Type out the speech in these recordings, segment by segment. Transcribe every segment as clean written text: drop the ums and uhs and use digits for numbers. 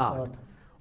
8।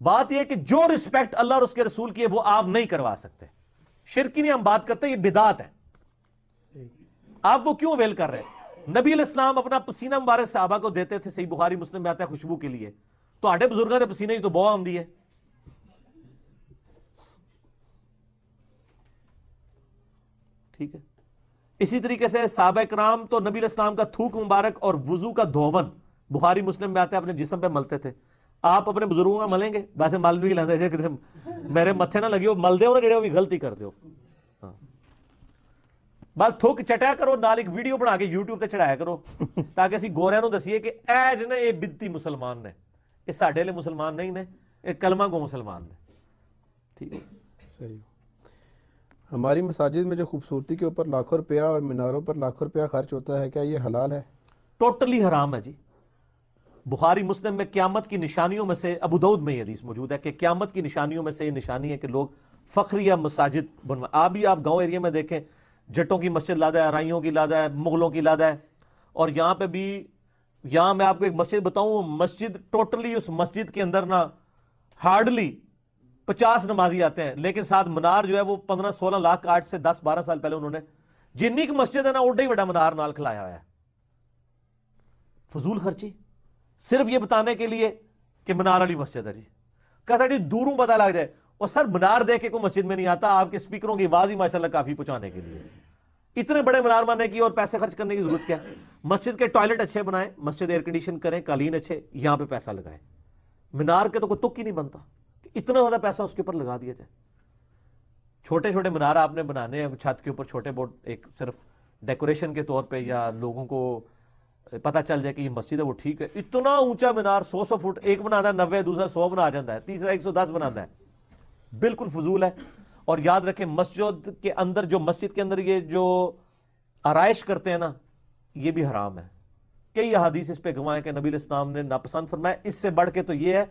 بات یہ کہ جو رسپیکٹ اللہ اور اس کے رسول کی ہے وہ آپ نہیں کروا سکتے. شرک کی نہیں ہم بات کرتے, یہ بدعت ہے. آپ وہ کیوں اویل کر رہے ہیں؟ نبی علیہ السلام اپنا پسینہ مبارک صحابہ کو دیتے تھے, صحیح بخاری مسلم میں آتا ہے, خوشبو کے لیے. تو آٹھے بزرگوں کے پسینے کی تو بو آمدی ہے. ٹھیک ہے. اسی طریقے سے صحابہ کرام تو نبی علیہ السلام کا تھوک مبارک اور وضو کا دھون بخاری مسلم میں آتا ہے, اپنے جسم پہ ملتے تھے. آپ اپنے بزرگوں کا ملیں گے, ویسے مل بھی لیندے, میرے متھے نہ لگی ہو مل دے ہو نا, بھی غلطی کر دو. بس تھوک چٹایا کرو, نال ایک ویڈیو بنا کے یوٹیوب تے چڑھایا کرو, تاکہ اسی گوریاں نو دسیے کہ اے جنے اے بدتی مسلمان نے, یہ ساڈے لے مسلمان نہیں نے, یہ کلمہ کو مسلمان نے. ٹھیک ہے, صحیح. ہماری مساجد میں جو خوبصورتی کے اوپر لاکھوں روپیہ اور میناروں پر لاکھوں روپیہ خرچ ہوتا ہے, کیا یہ حلال ہے؟ ٹوٹلی حرام ہے جی. بخاری مسلم میں قیامت کی نشانیوں میں سے, ابو داؤد میں یہ حدیث موجود ہے کہ قیامت کی نشانیوں میں سے یہ نشانی ہے کہ لوگ فخریہ مساجد بنوائیں. آپ بھی آپ گاؤں ایریا میں دیکھیں, جٹوں کی مسجد لادا ہے, رائیوں کی لادا ہے, مغلوں کی لادا ہے. اور یہاں پہ بھی, یہاں میں آپ کو ایک مسجد بتاؤں, مسجد ٹوٹلی اس مسجد کے اندر نا ہارڈلی 50 نمازی آتے ہیں, لیکن ساتھ منار جو ہے وہ 15-16 لاکھ, 8 سے 10-12 سال پہلے انہوں نے جنی کی مسجد ہے نا اوڈا ہی بڑا منار نال کھلایا ہوا ہے. فضول خرچی صرف یہ بتانے کے لیے کہ منار والی مسجد ہے جی. کہتا جی دوروں پتہ لگ جائے, اور سر منار دیکھ کے کوئی مسجد میں نہیں آتا, آپ کے سپیکروں کی آواز ہی ماشاءاللہ کافی پہنچانے کے لیے. اتنے بڑے منار بنانے کی اور پیسے خرچ کرنے کی ضرورت کیا ہے؟ مسجد کے ٹوائلٹ اچھے بنائیں, مسجد ایئر کنڈیشن کریں, قالین اچھے, یہاں پہ پیسہ لگائیں. منار کے تو کوئی تک ہی نہیں بنتا کہ اتنا زیادہ پیسہ اس کے اوپر لگا دیا جائے. چھوٹے چھوٹے منار آپ نے بنانے ہیں چھت کے اوپر, چھوٹے بورڈ, ایک صرف ڈیکوریشن کے طور پہ, یا لوگوں کو پتہ چل جائے کہ یہ مسجد ہے وہ ٹھیک ہے. اتنا اونچا مینار 100 فٹ, ایک بناتا ہے 90, دوسرا 100 بنا جاتا ہے, تیسرا 110 بناتا ہے. بالکل فضول ہے. اور یاد رکھیں مسجد کے اندر, جو مسجد کے اندر یہ جو آرائش کرتے ہیں نا, یہ بھی حرام ہے. کئی احادیث اس پہ گواہیں کہ نبی علیہ السلام نے ناپسند فرمایا. اس سے بڑھ کے تو یہ ہے,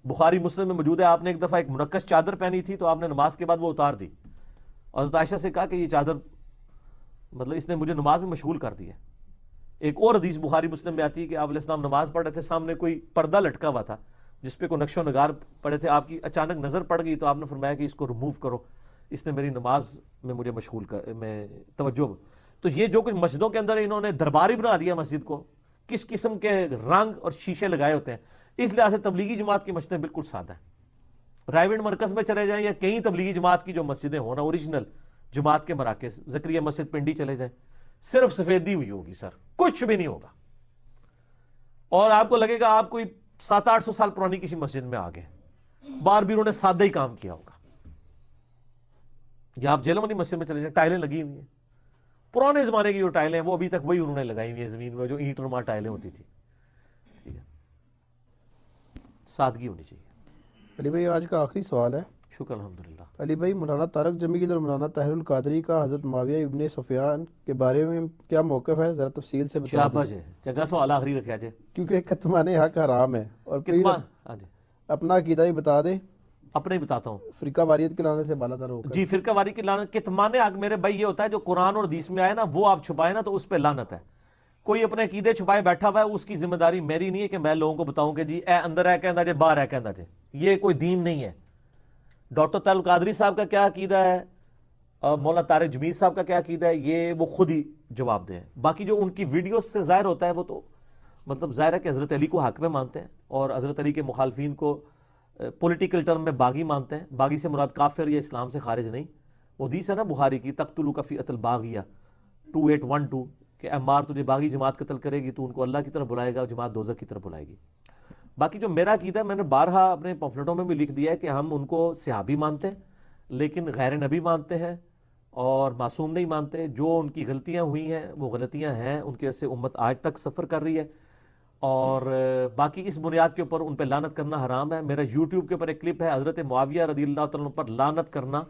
بخاری مسلم میں موجود ہے, آپ نے ایک دفعہ ایک منقش چادر پہنی تھی تو آپ نے نماز کے بعد وہ اتار دی, اور حضرت عائشہ سے کہا کہ یہ چادر مطلب اس نے مجھے نماز میں مشغول کر دی ہے. ایک اور حدیث بخاری مسلم میں آتی ہے کہ آپ علیہ السلام نماز پڑھ رہے تھے, سامنے کوئی پردہ لٹکا ہوا تھا جس پہ کوئی نقش و نگار پڑے تھے, آپ کی اچانک نظر پڑ گئی تو آپ نے فرمایا کہ اس کو ریموو کرو, اس نے میری نماز میں مجھے مشغول کر, میں توجہ. تو یہ جو کچھ مسجدوں کے اندر انہوں نے درباری بنا دیا مسجد کو, کس قسم کے رنگ اور شیشے لگائے ہوتے ہیں. اس لحاظ سے تبلیغی جماعت کی مسجدیں بالکل سادہ ہیں. رائیونڈ مرکز میں چلے جائیں یا کئی تبلیغی جماعت کی جو مسجدیں ہونا اوریجنل جماعت کے مراکز, زکریا مسجد پنڈی چلے جائیں, صرف سفیدی ہوئی ہوگی سر, کچھ بھی نہیں ہوگا. اور آپ کو لگے گا آپ کوئی 700-800 سال پرانی کسی مسجد میں آ گئے, بار بھی انہوں نے سادہ ہی کام کیا ہوگا. یا آپ جیلمنی مسجد میں چلے جائیں, ٹائلیں لگی ہوئی ہیں, پرانے زمانے کی جو ٹائلیں ہیں وہ ابھی تک وہی انہوں نے لگائی ہوئی ہیں زمین میں, جو اینٹ نما ٹائلیں ہوتی تھی. ٹھیک ہے, سادگی ہونی چاہیے. علی بھائی آج کا آخری سوال ہے. شکر الحمدللہ. علی بھائی, مولانا طارق جمیل اور مولانا طاہر القادری کا حضرت معاویہ ابن سفیان کے بارے میں کیا موقف ہے, ذرا تفصیل سے بتا شاباش ہے, جگہ سوال آخری رکھا جائے کیونکہ کتمان حق حرام ہے. اور پلیز ہاں جی اپنا عقیدہ ہی بتا دیں, اپنے ہی بتاتا ہوں. فرقہ واریت کے لانے سے بالا تر ہوگا. جی, فرقہ واری کی لعنت, کتمان حق میرے بھائی یہ ہوتا ہے جو قرآن اور حدیث میں آئے نا وہ آپ چھپائے نا تو اس پہ لعنت ہے. کوئی اپنے عقیدے چھپائے بیٹھا ہوا ہے, اس کی ذمہ داری میری نہیں ہے کہ میں لوگوں کو بتاؤں کہ جی اے اندر ہے کہندا جے, باہر ہے کہندا جے. یہ کوئی دین نہیں ہے. ڈاکٹر طاہر القادری صاحب کا کیا عقیدہ ہے اور مولانا طارق جمیل صاحب کا کیا عقیدہ ہے, یہ وہ خود ہی جواب دیں. باقی جو ان کی ویڈیوز سے ظاہر ہوتا ہے وہ تو مطلب ظاہر ہے کہ حضرت علی کو حق میں مانتے ہیں اور حضرت علی کے مخالفین کو پولیٹیکل ٹرم میں باغی مانتے ہیں. باغی سے مراد کافر یا اسلام سے خارج نہیں. وہ حدیث ہے نا بخاری کی, تقتلک فئۃ الباغیہ 2812, کہ عمار تجھے باغی جماعت قتل کرے گی تو ان کو اللہ کی طرف بلائے گا, جماعت دوزخ کی طرف بلائے گی. باقی جو میرا عقیدہ ہے میں نے بارہا اپنے پمفلٹوں میں بھی لکھ دیا ہے کہ ہم ان کو صحابی مانتے ہیں لیکن غیر نبی مانتے ہیں اور معصوم نہیں مانتے. جو ان کی غلطیاں ہوئی ہیں وہ غلطیاں ہیں, ان کی وجہ سے امت آج تک سفر کر رہی ہے. اور باقی اس بنیاد کے اوپر ان پہ لعنت کرنا حرام ہے. میرا یوٹیوب کے اوپر ایک کلپ ہے, حضرت معاویہ رضی اللہ تعالیٰ پر لعنت کرنا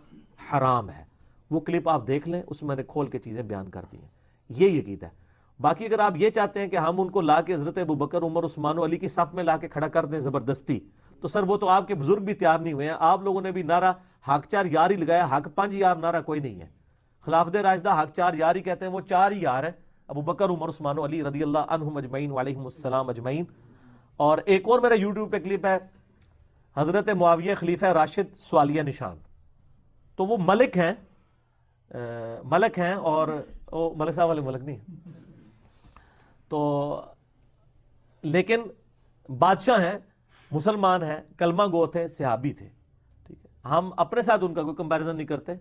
حرام ہے, وہ کلپ آپ دیکھ لیں, اس میں نے کھول کے چیزیں بیان کر دی ہیں. یہی عقیدہ ہے. باقی اگر آپ یہ چاہتے ہیں کہ ہم ان کو لا کے حضرت ابوبکر, عمر, عثمان و علی کی صف میں لا کے کھڑا کر دیں زبردستی, تو سر وہ تو آپ کے بزرگ بھی تیار نہیں ہوئے ہیں. آپ لوگوں نے بھی نعرہ حق 4 یار ہی لگایا, حق 5 یار نعرہ کوئی نہیں ہے. خلافت راشدہ حق 4 یار ہی کہتے ہیں, وہ 4 ہی یار ہیں, ابوبکر, عمر, عثمان و علی رضی اللہ عنہم اجمعین وعلیہم السلام اجمعین. اور ایک اور میرا یوٹیوب پہ کلپ ہے, حضرت معاویہ خلیفہ راشد سوالیہ نشان. تو وہ ملک ہیں اور ملک صاحب والے ملک نہیں تو، لیکن بادشاہ ہیں، مسلمان ہیں، کلمہ گو تھے، صحابی تھے. ٹھیک ہے، ہم اپنے ساتھ ان کا کوئی کمپیریزن نہیں کرتے.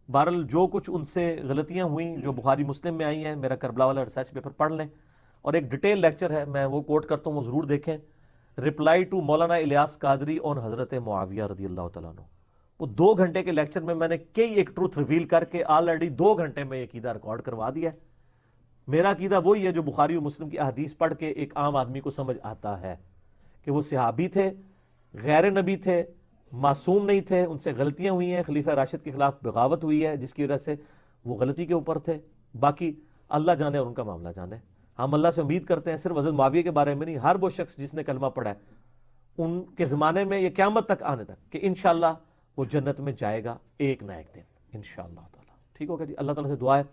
بہرحال جو کچھ ان سے غلطیاں ہوئیں جو بخاری مسلم میں آئی ہیں، میرا کربلا والا ریسرچ پیپر پڑھ لیں، اور ایک ڈیٹیل لیکچر ہے، میں وہ کوٹ کرتا ہوں، وہ ضرور دیکھیں. رپلائی ٹو مولانا الیاس قادری اور حضرت معاویہ رضی اللہ تعالیٰ عنہ. وہ 2 گھنٹے کے لیکچر میں نے کئی ایک ٹروتھ ریویل کر کے آلریڈی 2 گھنٹے میں یہ عقیدہ ریکارڈ کروا دیا ہے. میرا عقیدہ وہی ہے جو بخاری اور مسلم کی احادیث پڑھ کے ایک عام آدمی کو سمجھ آتا ہے کہ وہ صحابی تھے، غیر نبی تھے، معصوم نہیں تھے، ان سے غلطیاں ہوئی ہیں، خلیفہ راشد کے خلاف بغاوت ہوئی ہے جس کی وجہ سے وہ غلطی کے اوپر تھے. باقی اللہ جانے اور ان کا معاملہ جانے. ہم اللہ سے امید کرتے ہیں صرف حضرت معاویہ کے بارے میں نہیں، ہر وہ شخص جس نے کلمہ پڑھا ہے ان کے زمانے میں، یہ قیامت تک آنے تک، کہ انشاءاللہ وہ جنت میں جائے گا ایک نہ ایک دن انشاءاللہ تعالی. ٹھیک ہوگا جی. اللہ تعالیٰ سے دعا ہے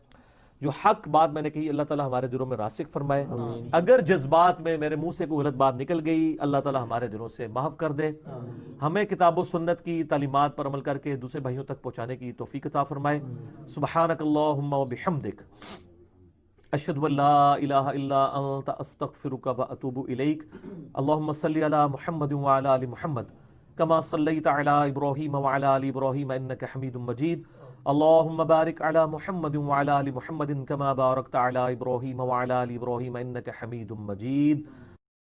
جو حق بات میں نے کہی اللہ تعالیٰ ہمارے دلوں میں راسخ فرمائے. اگر جذبات میں میرے منہ سے کوئی غلط بات نکل گئی، اللہ تعالیٰ ہمارے دلوں سے معاف کر دے. ہمیں کتاب و سنت کی تعلیمات پر عمل کر کے دوسرے بھائیوں تک پہنچانے کی توفیق عطا فرمائے. سبحانک اللہم و بحمدک، اشہد ان لا الہ الا انت، استغفرک و اتوب الیک. اللہم صلی علی محمد وعلی آل محمد کما صلیت علی ابراہیم وعلی آل ابراہیم انک حمید مجید. اللہم بارک علی محمد وعلی آل محمد کما بارکت علی ابراہیم وعلی آل ابراہیم انک حمید مجید.